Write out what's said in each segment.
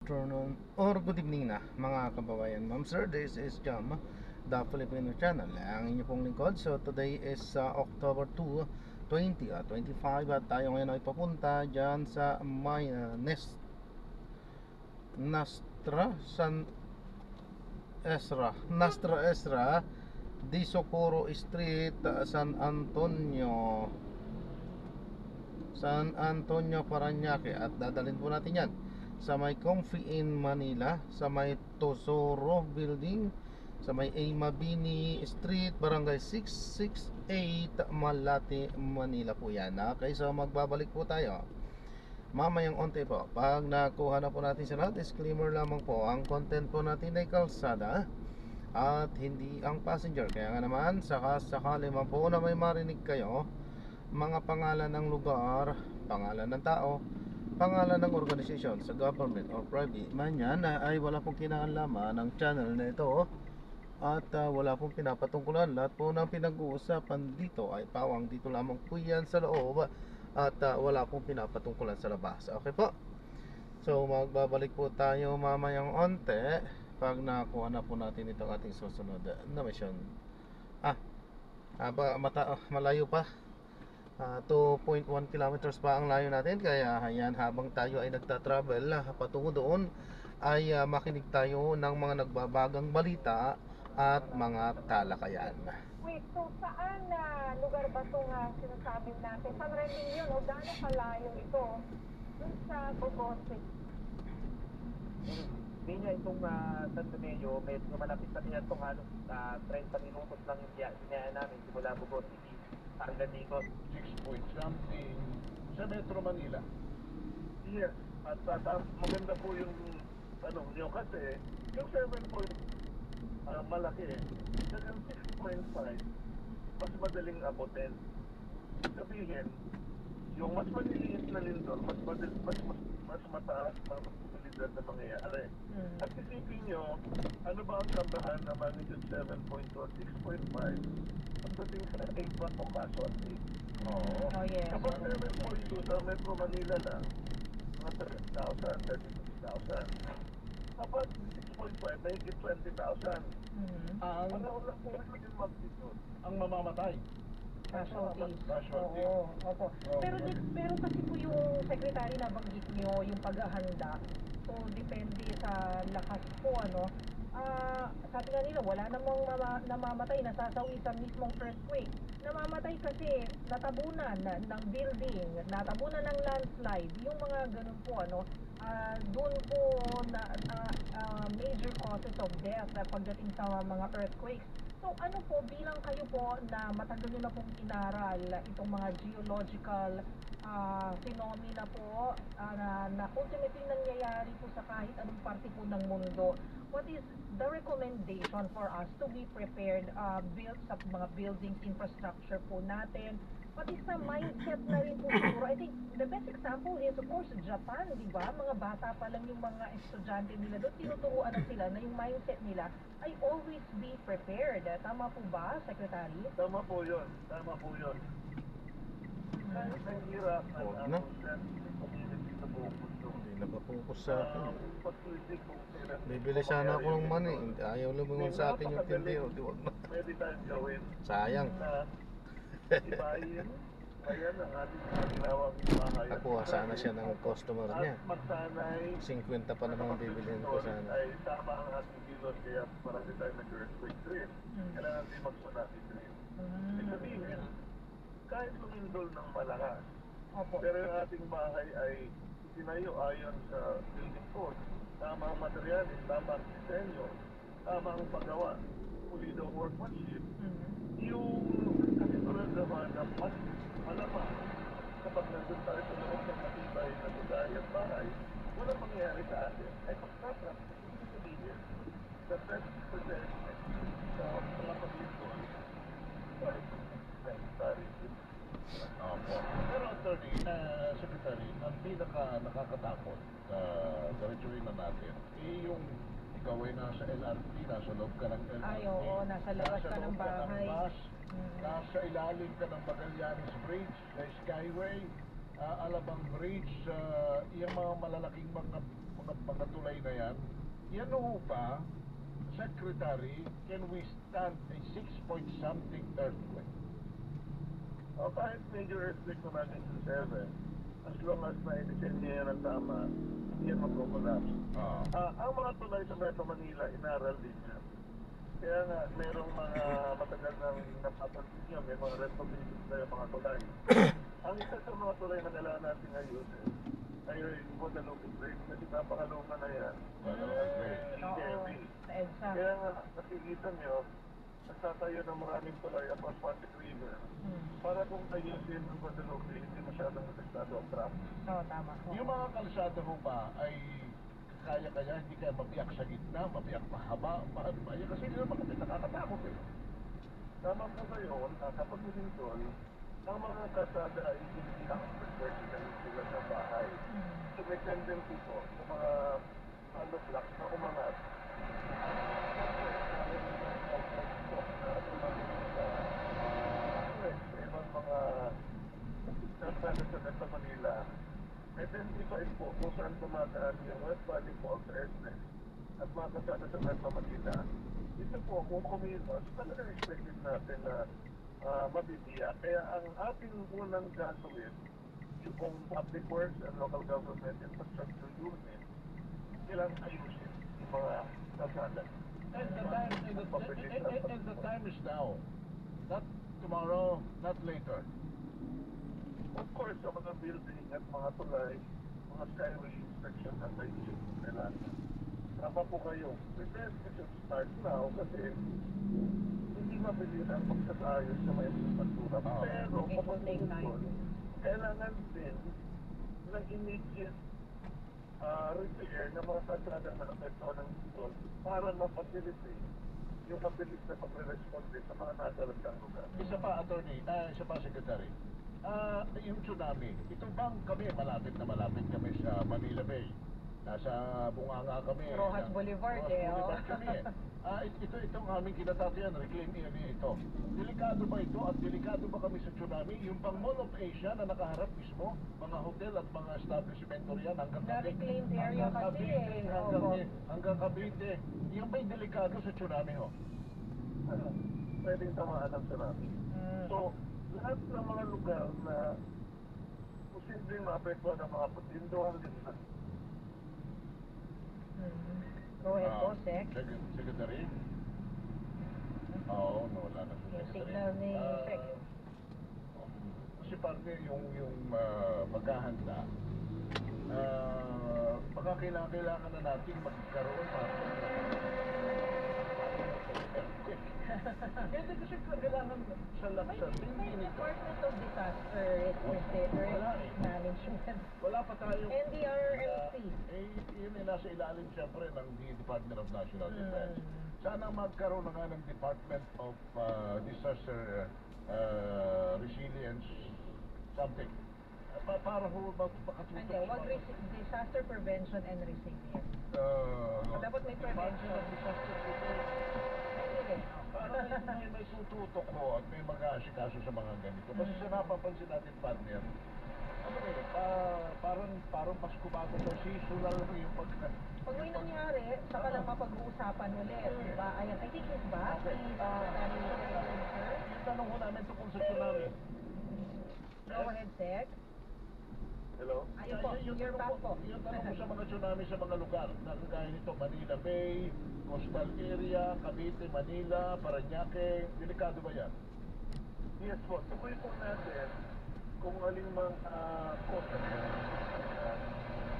Afternoon or good evening na mga kababayan. Ma'am sir, this is Jam, the Filipino channel, ang inyo pong lingkod. So today is October 2, 2025 at tayo ngayon ay papunta dyan sa may Nastra Esra Di Socorro Street, San Antonio, Parañaque. At dadalhin po natin yan sa may Comfy Inn Manila, sa may Tosoro Building, sa may A. Mabini Street, Barangay 668, Malate, Manila po yan. Okay, so magbabalik po tayo mamayang onte po. Pag nakuha na po natin sila, disclaimer lamang po, ang content po natin ay kalsada at hindi ang passenger. Kaya nga naman, sakali man po na may marinig kayo, mga pangalan ng lugar, pangalan ng tao, pangalan ng organisasyon sa government or private man yan, ay wala pong kinalaman ng channel na ito at wala pong pinapatungkulan. Lahat po ng pinag-uusapan dito ay pawang dito lamang po yan sa loob at wala pong pinapatungkulan sa labas. Okay po, so magbabalik po tayo mamayang onte pag nakuha na po natin itong ating susunod na mission. Malayo pa, 2.1 kilometers pa ang layo natin. Kaya ayan, habang tayo ay nagta-travel patungo doon ay makinig tayo ng mga nagbabagang balita at mga talakayan. Wait, so saan na lugar ba itong sinasabi natin? San Remilio, o gaano kalayo ito? Dun sa Bogotse. Hindi niya itong San Remilio, medyo malapit sa niya itong halos 30 minutos lang yung biyaya namin simula Bogotse City hanggang dito. 6 point something sa Metro Manila. Yes, at maganda po yung tanong niyo kasi yung 7 point malaki, yung 6.5 mas madaling abutin. Sabihin, yung mas maliliit na lindol, mas mataas ang posibilidad na mangyayari. At isipin nyo, ano ba ang tambahan na magnitude 7.2 at 6.5? Pagdating sa 8 ba o casualty? Oo. Oh, yeah. Kapag 7.2 sa Metro Manila lang, mga 30,000, 32,000. Kapag 6.5, mahigit 20,000. Ano lang po yung magnitude? Ang mamamatay. Casualties. Casualty. Oo, opo. Pero kasi po yung secretary na banggit nyo, yung paghahanda, so depende sa lakas po, ano. Sabi nga nila, wala namang namamatay, nasasawi sa mismong earthquake. Namamatay kasi natabunan ng building, natabunan ng landslide, yung mga ganun po, ano. Doon po na major causes of death pagdating sa mga earthquakes. So ano po, bilang kayo po na matagal nyo na pong inaral itong mga geological phenomena po na ultimately nangyayari po sa kahit anong parte po ng mundo, what is the recommendation for us to be prepared build sa mga buildings, infrastructure po natin? Pati sa mindset na rin po siguro. I think the best example is of course Japan, di ba? Mga bata pa lang yung mga estudyante nila doon, tinuturuan na sila na yung mindset nila ay always be prepared. Tama po ba, Secretary? Tama po yun. Tama po yun. Kahit nahihirap Huwag na. community sa buong mundo. Hindi nakapokus sa akin. Pag-tulisip po sila. Bibili sana ako ng money, ayaw lumungon sa akin yung tindero. Di wag na. Pwede tayong gawin Sayang. na ibahin. Ayan ang ating ginawang bahay. Nakuha sana siya ng customer niya. At magsanay 50 pa namang bibilihin ko sana. ay tama ang ating kilos kaya marami tayo nag-earthquake rin. Kailangan din magsunati rin. Ibig sabihin, kahit lumindol ng malakas, Opo. pero yung ating bahay ay itinayo ayon sa building code. Tama ang materialis, tama ang disenyo, tama ang paggawa, pulido workmanship. Yung kasunod naman na mas malamang kapag nandun tayo sa loob ng matibay na lugar at bahay, walang mangyayari sa atin. Ay pagkatrap, ibig sabihin, the best possession sa mga pag-lindol ay necessary. Opo. Pero attorney, secretary, ang nakakatakot, diretsuhin na natin, yung ikaw ay nasa LRT, nasa loob ka ng LRT. Ay, oo, nasa labas ka ng loob bahay. bus, nasa ilalim ka ng Magallanes Bridge, Skyway, Alabang Bridge, yung mga malalaking mga mga tulay na yan ho ba, Secretary, can withstand a 6 point something earthquake? O kahit major earthquake na magnitude 7, as long as na-design niya yan ng tama, hindi yan mag-collapse. Ang mga tulay sa Metro Manila, inaral din yan. Kaya nga, merong mga matagal nang napapansin niya, may mga restoration na yung mga tulay. Ang isa sa mga tulay na kailangan natin ngayon ay yung Guadalupe Bridge, kasi napakaluma na yan. Oo, sa EDSA. Kaya nga, nakikita nyo, nagtatayo ng maraming tulay across Pasig River para kung ayusin ng Guadalupe, hindi masyadong apektado ang traffic. Oo, tama. Yung mga kalsada ho ba ay kaya hindi kaya mabiyak sa gitna, mabiyak mahaba, mahaba, kasi hindi naman kami nakakatakot eh. Tama po kayo, kapag minintol, ang mga kasada ay hindi ang vertical sila sa bahay. So may tendency po sa mga blocks na umangat. Sa ibang mga kasada sa Metro Manila, may 25 po kung saan tumataan yung West Valley po sa SNES at mga kasada sa Metro Manila. Ito po, kung kumilos, talagang expected natin na mabibiya. Kaya ang ating unang gagawin, yung Public Works and Local Government Infrastructure Unit, kailangan ayusin yung mga kasada. And the time is now. Not tomorrow, not later. Of course, sa mga building at mga tulay, mga skyway inspection at ayusin kailangan. Tama po kayo. We should start now kasi hindi mabilis ang pagkakaayos sa may infrastruktura. Pero kapag ito, kailangan din ng immediate repair ng mga kasada na apekto ng ito para ma-facilitate yung mabilis na pagre-respond din sa mga nasalatang lugar. Isa pa, attorney, isa pa, secretary. Yung tsunami, ito bang kami, malapit kami sa Manila Bay. Nasa bunganga kami. Rojas Boulevard Boulevard kami itong aming kinatatayan, reclaim area ito. Delikado ba ito at delikado ba kami sa tsunami? Yung pang Mall of Asia na nakaharap mismo, mga hotel at mga establishmento riyan hanggang Na-reclaimed area kasi hanggang Cavite. Yung ba'y delikado sa tsunami ho? Pwedeng tamaan ng tsunami. So, lahat ng mga lugar na posibleng maapektuhan ng mga patinduhan din na. Go ahead po, Sec. Secretary? Oo, wala na si Yung Secretary. signal ni Sec. Kasi partner yung paghahanda, baka kailangan na natin magkaroon kasi kailangan sa May hindi Department of Disaster Risk Management. wala pa tayong NDRMC. yun ay nasa ilalim siyempre ng Department of National Defense. Sana magkaroon na nga ng Department of Disaster Resilience something. Para ho makatutok Wag disaster prevention and resilience. Dapat may prevention. of Disaster Prevention. Para may tututok ho at may mag-aasikaso sa mga ganito. Kasi sa napapansin natin, partner, parang mas kumago sa seasonal yung pagka... Pag may nangyari, saka lang mapag-uusapan ulit. Diba? Ayan, I think he's back. Yung tanong ko namin tungkol sa tsunami. Go ahead, Sec. Hello? Ayun po, you're back po. Yung tanong ko sa mga tsunami sa mga lugar, na kagaya nito, Manila Bay, Coastal Area, Cavite, Manila, Parañaque, delikado ba yan? Yes po, tukoy po natin kung aling mga coastal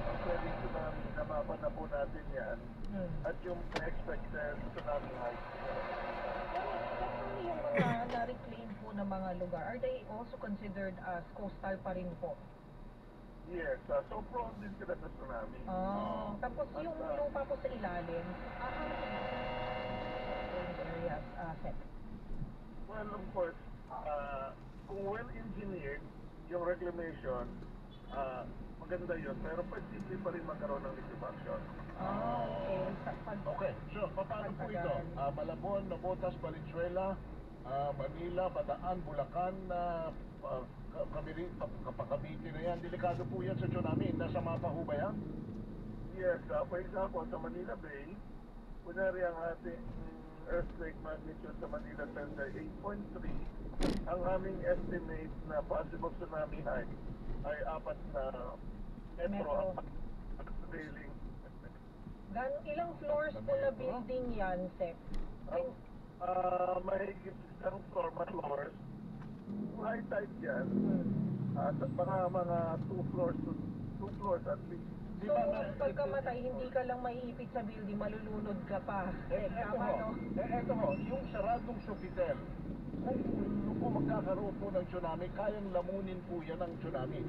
ang pwedeng tsunami na mapana po natin yan at yung expected tsunami height. Yung mga na-reclaim po ng mga lugar, are they also considered as coastal pa rin po? Yes, so prone din sila sa tsunami. Tapos yung lupa po sa ilalim, areas, Sec. Well, of course, kung well-engineered yung reclamation, maganda yun, pero posible pa rin magkaroon ng liquefaction. Okay, so paano po ito? Malabon, Nabotas, Valenzuela, Manila, Bataan, Bulacan, Cavite na yan. Delikado po yan sa tsunami. Nasa mapa ho ba yan? Yes, for example, sa Manila Bay, kunwari ang ating earthquake magnitude sa Manila Center 8.3, ang aming estimate na possible tsunami height ay 4 na metro Metro. ang prevailing. Ilang floors po na building yan, Sec? Ang mahigit isang floor, floors, high tide yan, at mga 2 floors at least. So, pagkamatay, hindi ka lang maiipit sa building, malulunod ka pa. Tama, no? Eto ho, yung saradong Sofitel, kung magkakaroon po ng tsunami, kayang lamunin po yan ng tsunami.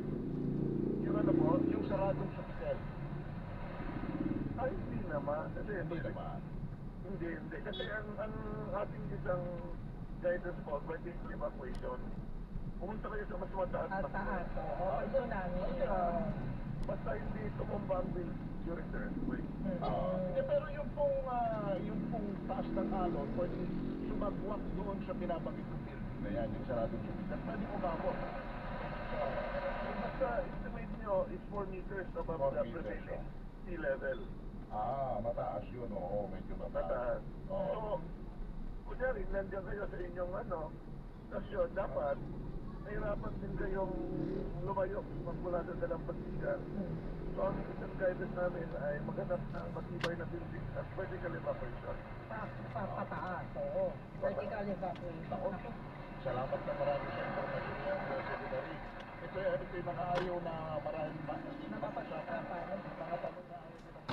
Yung ano po, yung saradong Sofitel. Ay, hindi naman. Hindi naman. Hindi. Kasi ang ating isang guidance po, emergency evacuation, pumunta kayo sa mas mataas At na taas, o pag tsunami. basta hindi tumumba ang building during the earthquake. Pero yung pong taas ng alon, pwede sumagwak doon sa binabanggit kong building na yan, yung saradong Sofitel. Pwede umabot. Basta estimate nyo is 4 meters above 4 the meters, prevailing sea level. Mataas yun, oo, medyo mataas. Mataas. Oo. So, kunyari, nandiyan kayo sa inyong stasyon, dapat nahirapan din kayong lumayo magmula sa dalampasigan. So, ang isang guidance namin ay maghanap ng matibay na building at vertical evacuation. Pataas, oo. Vertical evacuation. Salamat na marami sa informasyon niya, Secretary. Ito yung mga ayaw na maraming Napapag-usapan. mga tanong na ayaw nilang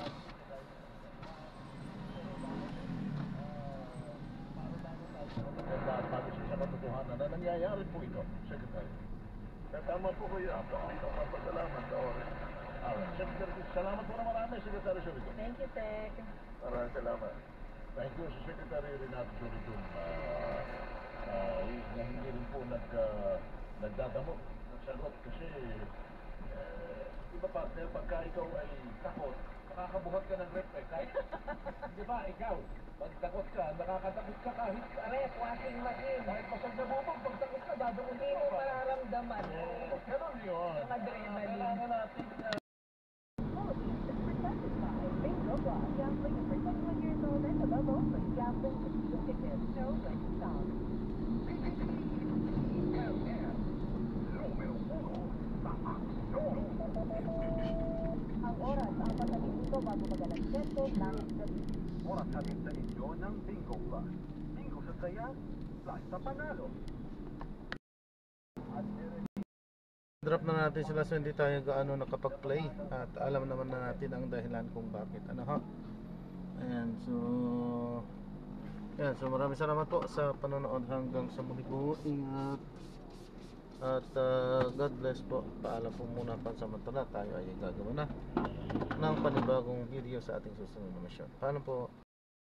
bago sa katotohanan na nangyayari po ito, Secretary. Tama po kayo. Papasalamat sa oras. Secretary, salamat po na marami, Secretary Solidum. Thank you, Sec. Maraming salamat. Thank you sa Secretary Renato Solidum. Na hindi rin po nagdadamo ng sagot kasi di ba partner, pagka ikaw ay takot, nakakabuhat ka ng rep eh. Kahit, di ba, ikaw, pag takot ka, nakakatakot ka kahit Rep, washing machine. kahit pasag na bubog, pag takot ka, dadamot Hindi mo mararamdaman. Ganun yun. Yung adrenaline. Kailangan natin Bingo Plus. Gambling is for 21 years old and above only. Gambling is prohibited. No risk found. Ang oras, 4 na minuto bago mag-alas 7 ng gabi. Oras hatid sa inyo ng Bingo Plus. Bingo sa saya, plus sa panalo. Drop na natin sila so hindi tayo gaano nakapag-play at alam naman na natin ang dahilan kung bakit Ayan, so maraming salamat po sa panonood hanggang sa muli po. Ingat at God bless po. Paalam po muna pansamantala, tayo ay gagawa na ng panibagong video sa ating susunod na mission. Paalam po.